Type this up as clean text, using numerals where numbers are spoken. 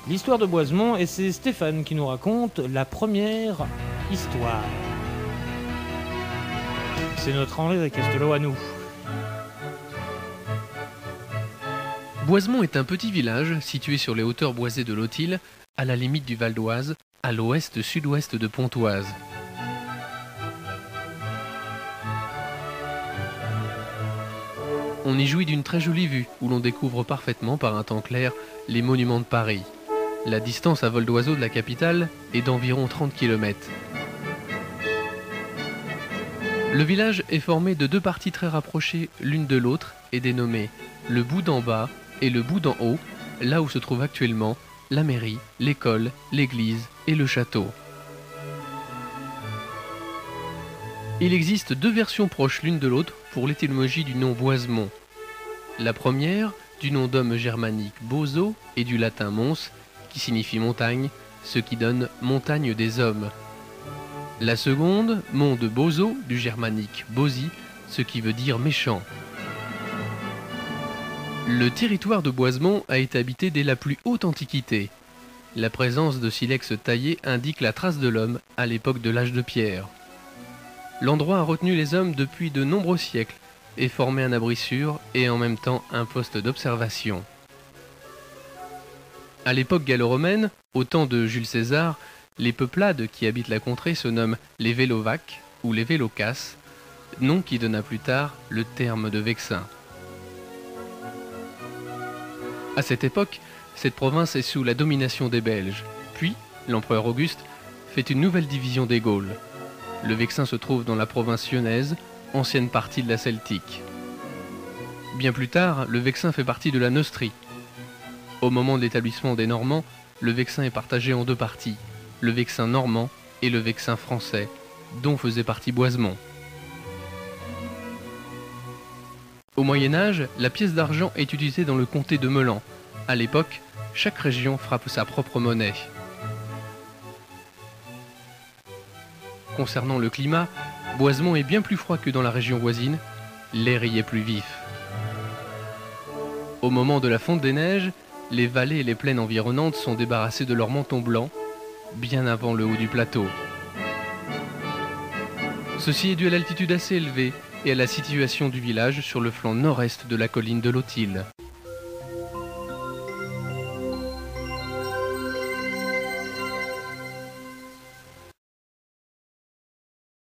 l'histoire de Boisemont et c'est Stéphane qui nous raconte la première histoire. C'est notre Henri Castelot à nous. Boisemont est un petit village situé sur les hauteurs boisées de l'Authil, à la limite du Val d'Oise, à l'ouest-sud-ouest de Pontoise. On y jouit d'une très jolie vue, où l'on découvre parfaitement par un temps clair les monuments de Paris. La distance à vol d'oiseau de la capitale est d'environ 30 km. Le village est formé de deux parties très rapprochées l'une de l'autre et dénommées le bout d'en bas et le bout d'en haut, là où se trouve actuellement la mairie, l'école, l'église et le château. Il existe deux versions proches l'une de l'autre pour l'étymologie du nom Boisemont. La première, du nom d'homme germanique Boso et du latin mons, qui signifie montagne, ce qui donne montagne des hommes. La seconde, mont de Boso, du germanique Bosi, ce qui veut dire méchant. Le territoire de Boisemont a été habité dès la plus haute antiquité. La présence de silex taillés indique la trace de l'homme à l'époque de l'âge de pierre. L'endroit a retenu les hommes depuis de nombreux siècles et formé un abri sûr et en même temps un poste d'observation. À l'époque gallo-romaine, au temps de Jules César, les peuplades qui habitent la contrée se nomment les Vélovaques ou les Vélocasses, nom qui donna plus tard le terme de Vexin. À cette époque, cette province est sous la domination des Belges. Puis, l'empereur Auguste fait une nouvelle division des Gaules. Le Vexin se trouve dans la province lyonnaise, ancienne partie de la Celtique. Bien plus tard, le Vexin fait partie de la Neustrie. Au moment de l'établissement des Normands, le Vexin est partagé en deux parties, le Vexin normand et le Vexin français, dont faisait partie Boisemont. Au Moyen-Âge, la pièce d'argent est utilisée dans le comté de Meulan. À l'époque, chaque région frappe sa propre monnaie. Concernant le climat, Boisemont est bien plus froid que dans la région voisine, l'air y est plus vif. Au moment de la fonte des neiges, les vallées et les plaines environnantes sont débarrassées de leur manteau blanc, bien avant le haut du plateau. Ceci est dû à l'altitude assez élevée et à la situation du village sur le flanc nord-est de la colline de l'Authil.